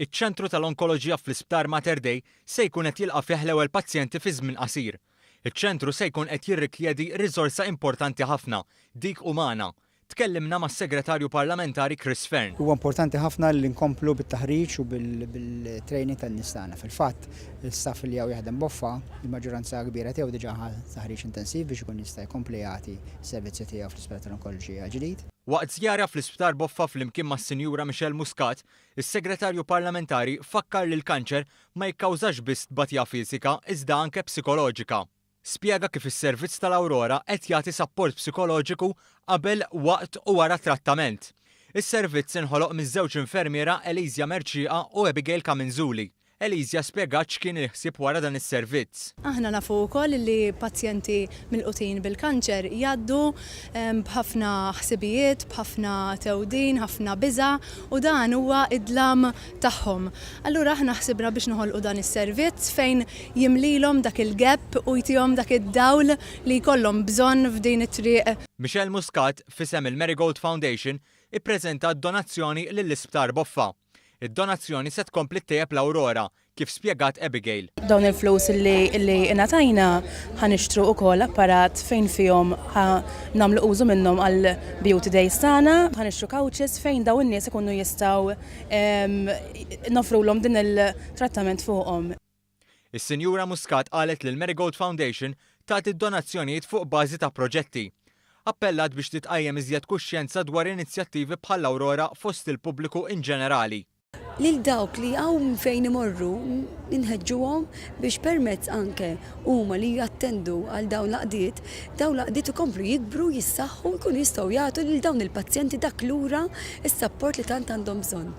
Iċ-ċentru tal-onkoloġija fl-Isptar Mater Dei se jkun qed jilqa' fih l-ewwel pazjenti fi żmien qasir. Iċ-ċentru se jkun qed jirrikjedi riżorsa importanti ħafna, dik umana. Tkellimna mas-Segretarju Parlamentari Chris Fern. Huwa importanti ħafna li nkomplu bit-taħriġ u bil-training tan-nistana. Fil-fatt, il-staff li jew jaħdem boffa, il-maġġoranza kbira tiegħu diġà taħriġ intensiv biex ikun jista' jkompli jagħti s-servizzi tiegħu fl-Isptar tal-Onkoloġija ġdid. Waqt żjara fl-Isptar Boffa flimkien mas-Sinjura Michelle Muscat, is-Segretarju Parlamentari fakkar li l-kanċer ma jikkawżax biss tbatija fiżika iżda anke psikoloġika. Spjega kif is-servizz tal-Awrora qed jagħti sapport psikoloġiku qabel, waqt u wara trattament. Is-servizz inħoloq miż-żewġ infermiera Elizja Merċieqa u Abigail Kaminzuli. Elizja spjegat x'kien il-ħsieb wara dan is-servizz. Aħna nafu wkoll li pazjenti milqutin bil-kanċer jgħaddu b'ħafna ħsibijiet, b'ħafna tewdin, ħafna biża' u dan huwa id-dlam tagħhom. Allura aħna ħsibna biex noħolqu dan is-servizz fejn jimlilhom dak il-gap u jtihom dak id-dawl li jkollhom bżonn f'din it-triq. Michelle Muscat fisem il-Marigold Foundation ippreżenta d-donazzjoni lill-Isptar Boffa. Id-donazzjoni se tkompli tejjeb l-Awrora, kif spjegat Abigail. Dawn il-flus li ingħatajna ħanixtru wkoll apparat fejn fihom nagħmlu użu minnhom għal Beauty Days tagħna, ħanixtru couches fejn dawn in-nies ikunu jistgħu nofrulhom din il-trattament fuqhom. Is-Sinjura Muscat qalet li l-Marigold Foundation tagħti d-donazzjonijiet fuq bażi ta' proġetti. Appellat biex titqajjem iżjed kuxjenza dwar inizjattivi bħall-Awrora fost il-pubbliku in ġenerali. Lil dawk li hawn fejn imorru inħeġġuhom biex permezz anke huma li jattendu għal dawn l-qdiet ikomplu jikbru, jissaħħu, jkunu jistgħu jagħtu lil dawn il-pazjenti dak lura is-sapport li tant għandhom bżonn.